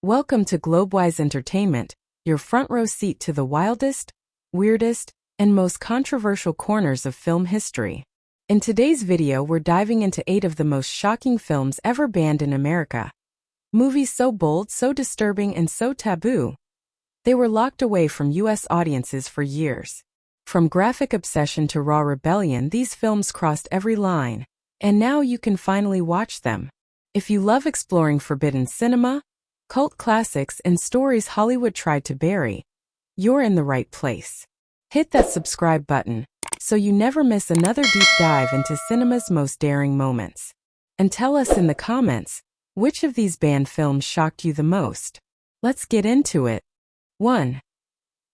Welcome to Globewise Entertainment, your front row seat to the wildest, weirdest, and most controversial corners of film history. In today's video, we're diving into 8 of the most shocking films ever banned in America. Movies so bold, so disturbing, and so taboo. They were locked away from U.S. audiences for years. From graphic obsession to raw rebellion, these films crossed every line, and now you can finally watch them. If you love exploring forbidden cinema, cult classics, and stories Hollywood tried to bury, you're in the right place. Hit that subscribe button so you never miss another deep dive into cinema's most daring moments. And tell us in the comments, which of these banned films shocked you the most? Let's get into it. 1.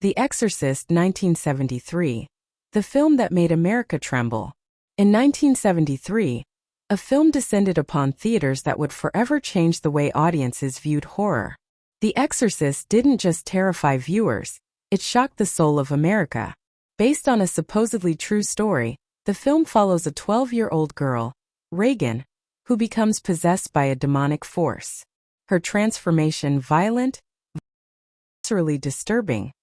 The Exorcist, 1973, the film that made America tremble. In 1973, a film descended upon theaters that would forever change the way audiences viewed horror. The Exorcist didn't just terrify viewers, it shocked the soul of America. Based on a supposedly true story, the film follows a 12-year-old girl, Reagan, who becomes possessed by a demonic force. Her transformation, violent, viscerally disturbing,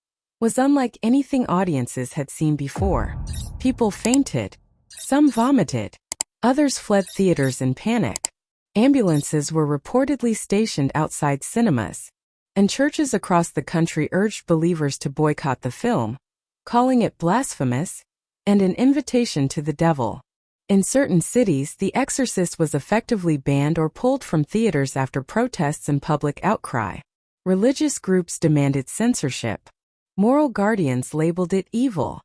was unlike anything audiences had seen before. People fainted, some vomited, others fled theaters in panic. Ambulances were reportedly stationed outside cinemas, and churches across the country urged believers to boycott the film, calling it blasphemous and an invitation to the devil. In certain cities, The Exorcist was effectively banned or pulled from theaters after protests and public outcry. Religious groups demanded censorship. Moral guardians labeled it evil.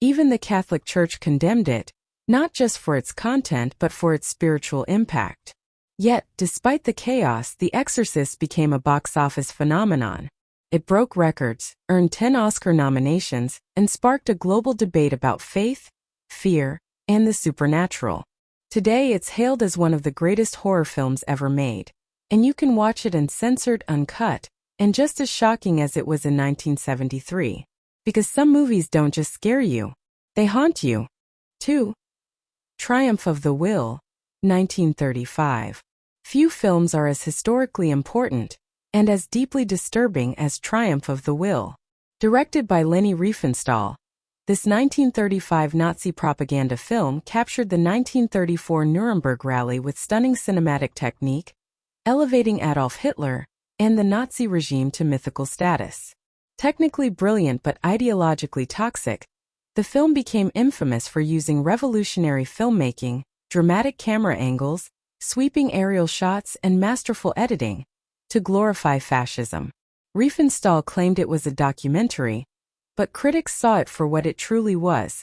Even the Catholic Church condemned it, not just for its content but for its spiritual impact. Yet, despite the chaos, The Exorcist became a box office phenomenon. It broke records, earned 10 Oscar nominations, and sparked a global debate about faith, fear, and the supernatural. Today, it's hailed as one of the greatest horror films ever made, and you can watch it uncensored, uncut, and just as shocking as it was in 1973. Because some movies don't just scare you, they haunt you. 2. Triumph of the Will, 1935. Few films are as historically important and as deeply disturbing as Triumph of the Will. Directed by Leni Riefenstahl, this 1935 Nazi propaganda film captured the 1934 Nuremberg Rally with stunning cinematic technique, elevating Adolf Hitler and the Nazi regime to mythical status. Technically brilliant but ideologically toxic, the film became infamous for using revolutionary filmmaking, dramatic camera angles, sweeping aerial shots, and masterful editing to glorify fascism. Riefenstahl claimed it was a documentary, but critics saw it for what it truly was: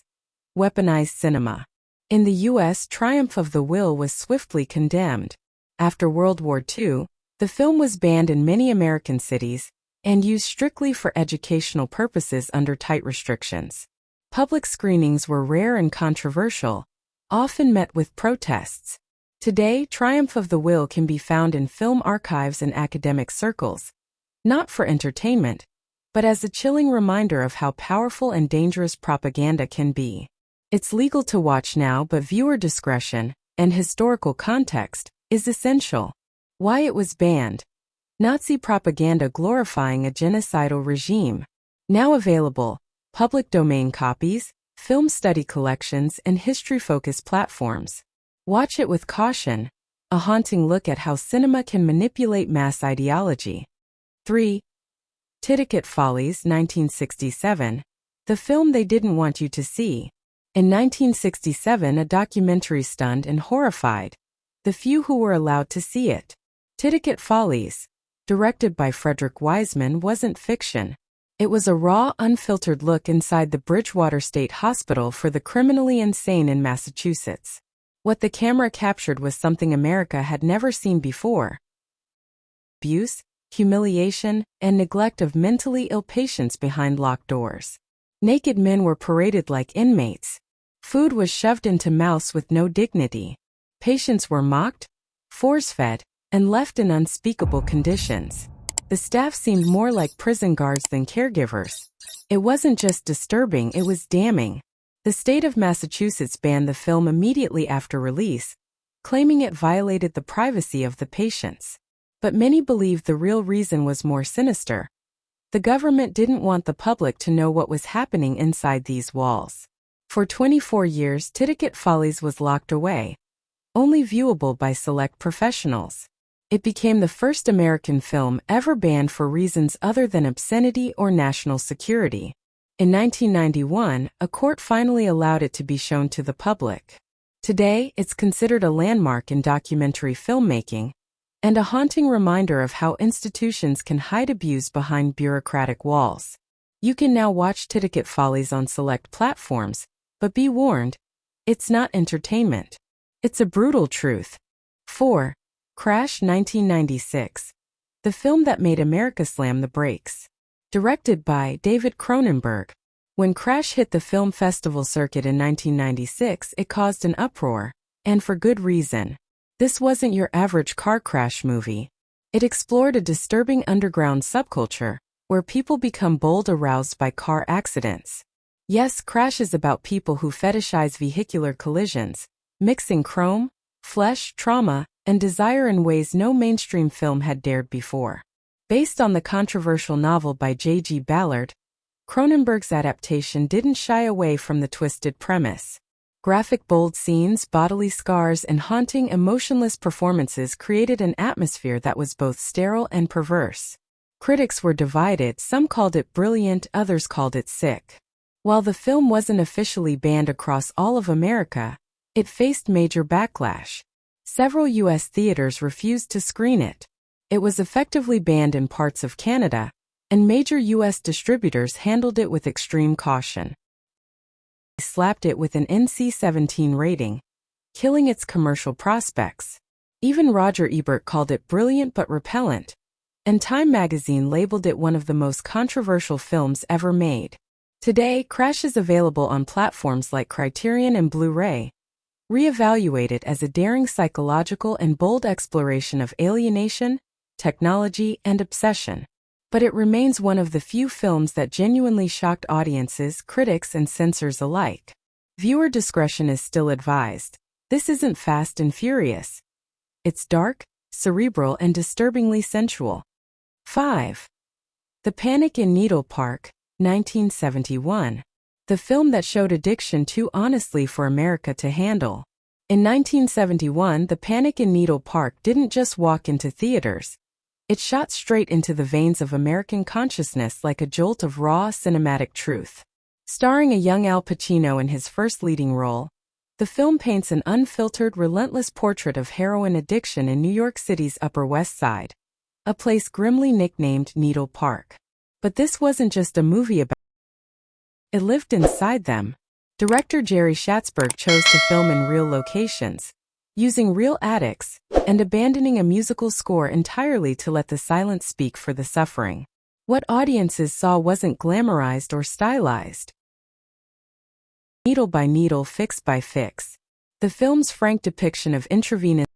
weaponized cinema. In the U.S., Triumph of the Will was swiftly condemned. After World War II, the film was banned in many American cities and used strictly for educational purposes under tight restrictions. Public screenings were rare and controversial, often met with protests. Today, Triumph of the Will can be found in film archives and academic circles, not for entertainment, but as a chilling reminder of how powerful and dangerous propaganda can be. It's legal to watch now, but viewer discretion and historical context is essential. Why it was banned: Nazi propaganda glorifying a genocidal regime. Now available: public domain copies, film study collections, and history-focused platforms. Watch it with caution, a haunting look at how cinema can manipulate mass ideology. 3. Titicut Follies, 1967, the film they didn't want you to see. In 1967, a documentary stunned and horrified the few who were allowed to see it. Titicut Follies, directed by Frederick Wiseman, wasn't fiction. It was a raw, unfiltered look inside the Bridgewater State Hospital for the criminally insane in Massachusetts. What the camera captured was something America had never seen before: abuse, humiliation, and neglect of mentally ill patients behind locked doors. Naked men were paraded like inmates. Food was shoved into mouths with no dignity. Patients were mocked, force-fed, and left in unspeakable conditions. The staff seemed more like prison guards than caregivers. It wasn't just disturbing, it was damning. The state of Massachusetts banned the film immediately after release, claiming it violated the privacy of the patients. But many believe the real reason was more sinister. The government didn't want the public to know what was happening inside these walls. For 24 years, Titicut Follies was locked away, only viewable by select professionals. It became the first American film ever banned for reasons other than obscenity or national security. In 1991, a court finally allowed it to be shown to the public. Today, it's considered a landmark in documentary filmmaking, and a haunting reminder of how institutions can hide abuse behind bureaucratic walls. You can now watch Titicut Follies on select platforms, but be warned, it's not entertainment. It's a brutal truth. 4. Crash 1996. The film that made America slam the brakes. Directed by David Cronenberg. When Crash hit the film festival circuit in 1996, it caused an uproar, and for good reason. This wasn't your average car crash movie. It explored a disturbing underground subculture, where people become bold aroused by car accidents. Yes, Crash is about people who fetishize vehicular collisions, mixing chrome, flesh, trauma, and desire in ways no mainstream film had dared before. Based on the controversial novel by J.G. Ballard, Cronenberg's adaptation didn't shy away from the twisted premise. Graphic bold scenes, bodily scars, and haunting, emotionless performances created an atmosphere that was both sterile and perverse. Critics were divided, some called it brilliant, others called it sick. While the film wasn't officially banned across all of America, it faced major backlash. Several U.S. theaters refused to screen it. It was effectively banned in parts of Canada, and major U.S. distributors handled it with extreme caution. They slapped it with an NC-17 rating, killing its commercial prospects. Even Roger Ebert called it brilliant but repellent, and Time magazine labeled it one of the most controversial films ever made. Today, Crash is available on platforms like Criterion and Blu-ray, re-evaluated as a daring psychological and bold exploration of alienation, technology, and obsession. But it remains one of the few films that genuinely shocked audiences, critics, and censors alike. Viewer discretion is still advised. This isn't Fast and Furious. It's dark, cerebral, and disturbingly sensual. 5. The Panic in Needle Park, 1971. The film that showed addiction too honestly for America to handle. In 1971, The Panic in Needle Park didn't just walk into theaters. It shot straight into the veins of American consciousness like a jolt of raw cinematic truth. Starring a young Al Pacino in his first leading role, the film paints an unfiltered, relentless portrait of heroin addiction in New York City's Upper West Side, a place grimly nicknamed Needle Park. But this wasn't just a movie about it lived inside them. Director Jerry Schatzberg chose to film in real locations, using real addicts, and abandoning a musical score entirely to let the silence speak for the suffering. What audiences saw wasn't glamorized or stylized. Needle by needle, fix by fix. The film's frank depiction of intravenous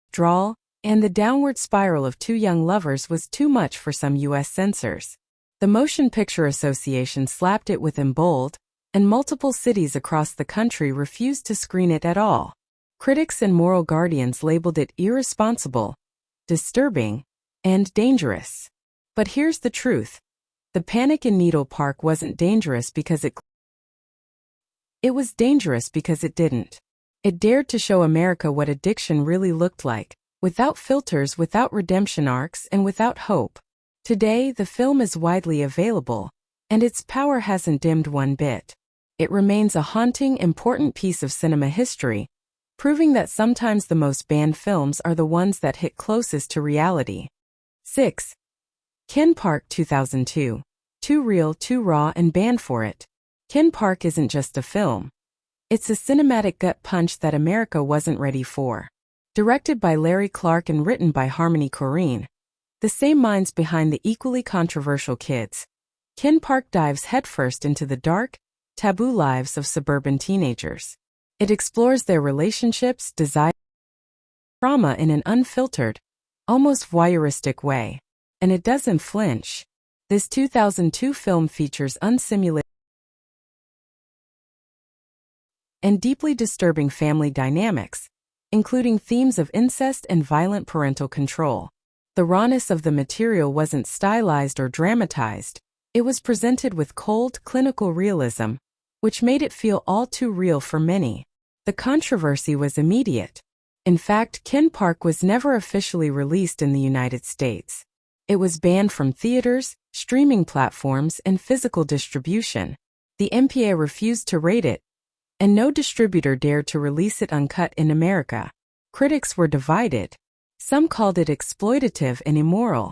withdrawal and the downward spiral of two young lovers was too much for some U.S. censors. The Motion Picture Association slapped it with in bold, and multiple cities across the country refused to screen it at all. Critics and moral guardians labeled it irresponsible, disturbing, and dangerous. But here's the truth. The Panic in Needle Park wasn't dangerous because it was dangerous because it didn't. It dared to show America what addiction really looked like, without filters, without redemption arcs, and without hope. Today, the film is widely available, and its power hasn't dimmed one bit. It remains a haunting, important piece of cinema history, proving that sometimes the most banned films are the ones that hit closest to reality. 6. Ken Park 2002. Too real, too raw, and banned for it. Ken Park isn't just a film. It's a cinematic gut punch that America wasn't ready for. Directed by Larry Clark and written by Harmony Korine, the same minds behind the equally controversial Kids, Ken Park dives headfirst into the dark, taboo lives of suburban teenagers. It explores their relationships, desire, trauma in an unfiltered, almost voyeuristic way. And it doesn't flinch. This 2002 film features unsimulated and deeply disturbing family dynamics, including themes of incest and violent parental control. The rawness of the material wasn't stylized or dramatized. It was presented with cold, clinical realism, which made it feel all too real for many. The controversy was immediate. In fact, Ken Park was never officially released in the United States. It was banned from theaters, streaming platforms, and physical distribution. The MPA refused to rate it, and no distributor dared to release it uncut in America. Critics were divided. Some called it exploitative and immoral.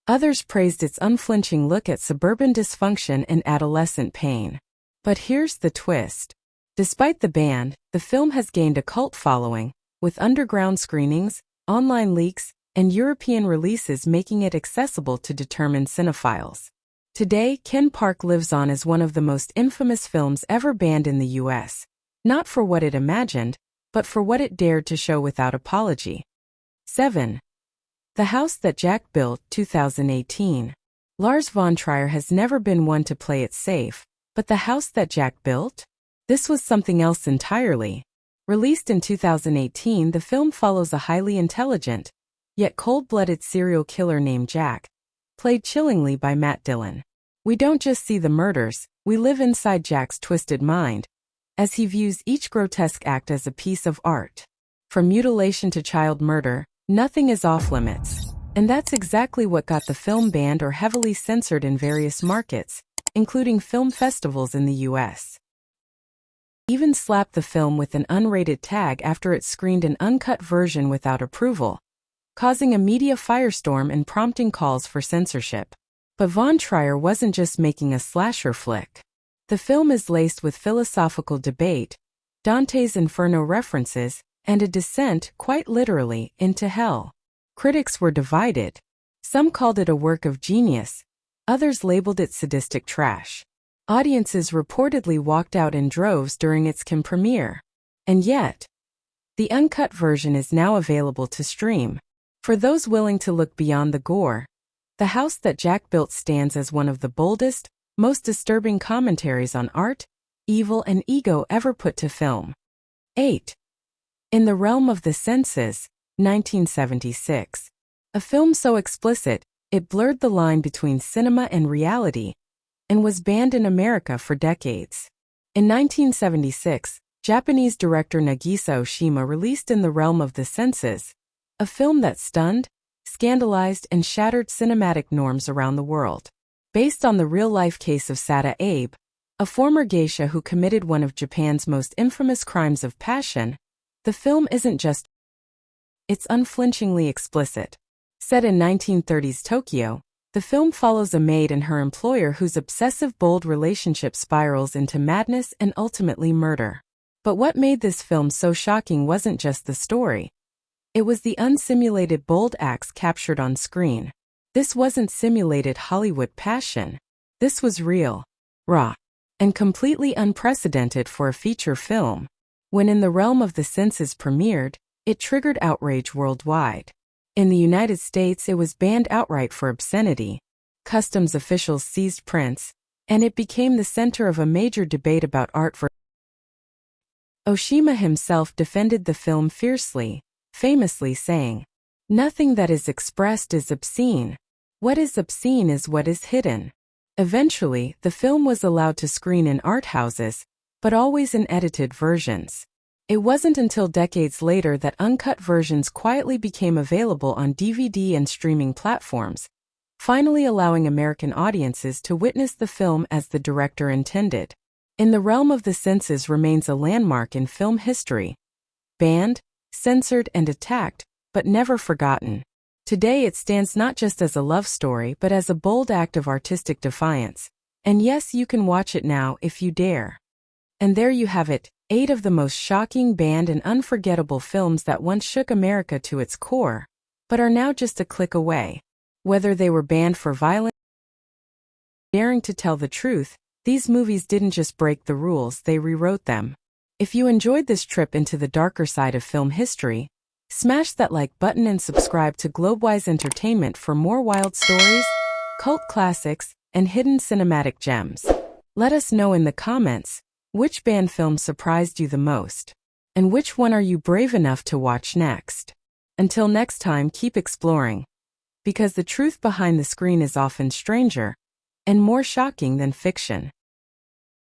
Others praised its unflinching look at suburban dysfunction and adolescent pain. But here's the twist. Despite the ban, the film has gained a cult following, with underground screenings, online leaks, and European releases making it accessible to determined cinephiles. Today, Ken Park lives on as one of the most infamous films ever banned in the US, not for what it imagined, but for what it dared to show without apology. 7. The House That Jack Built, 2018. Lars von Trier has never been one to play it safe, but The House That Jack Built? This was something else entirely. Released in 2018, the film follows a highly intelligent, yet cold-blooded serial killer named Jack, played chillingly by Matt Dillon. We don't just see the murders, we live inside Jack's twisted mind, as he views each grotesque act as a piece of art. From mutilation to child murder, nothing is off-limits. And that's exactly what got the film banned or heavily censored in various markets, including film festivals in the US. Even slapped the film with an unrated tag after it screened an uncut version without approval, causing a media firestorm and prompting calls for censorship. But von Trier wasn't just making a slasher flick. The film is laced with philosophical debate, Dante's Inferno references, and a descent, quite literally, into hell. Critics were divided. Some called it a work of genius, others labeled it sadistic trash. Audiences reportedly walked out in droves during its Cannes premiere. And yet, the uncut version is now available to stream. For those willing to look beyond the gore, The House That Jack Built stands as one of the boldest, most disturbing commentaries on art, evil, and ego ever put to film. 8. In the Realm of the Senses, 1976. A film so explicit, it blurred the line between cinema and reality, and was banned in America for decades. In 1976, Japanese director Nagisa Oshima released In the Realm of the Senses, a film that stunned, scandalized, and shattered cinematic norms around the world. Based on the real-life case of Sada Abe, a former geisha who committed one of Japan's most infamous crimes of passion, the film isn't just, it's unflinchingly explicit. Set in 1930s Tokyo, the film follows a maid and her employer whose obsessive bold relationship spirals into madness and ultimately murder. But what made this film so shocking wasn't just the story. It was the unsimulated bold acts captured on screen. This wasn't simulated Hollywood passion. This was real, raw, and completely unprecedented for a feature film. When In the Realm of the Senses premiered, it triggered outrage worldwide. In the United States, it was banned outright for obscenity. Customs officials seized prints, and it became the center of a major debate about art. Oshima himself defended the film fiercely, famously saying, "Nothing that is expressed is obscene. What is obscene is what is hidden." Eventually, the film was allowed to screen in art houses, but always in edited versions. It wasn't until decades later that uncut versions quietly became available on DVD and streaming platforms, finally allowing American audiences to witness the film as the director intended. In the Realm of the Senses remains a landmark in film history. Banned, censored, and attacked, but never forgotten. Today it stands not just as a love story but as a bold act of artistic defiance. And yes, you can watch it now if you dare. And there you have it, 8 of the most shocking, banned, and unforgettable films that once shook America to its core, but are now just a click away. Whether they were banned for violence or daring to tell the truth, these movies didn't just break the rules, they rewrote them. If you enjoyed this trip into the darker side of film history, smash that like button and subscribe to Globewise Entertainment for more wild stories, cult classics, and hidden cinematic gems. Let us know in the comments, which banned film surprised you the most? And which one are you brave enough to watch next? Until next time, keep exploring. because the truth behind the screen is often stranger and more shocking than fiction.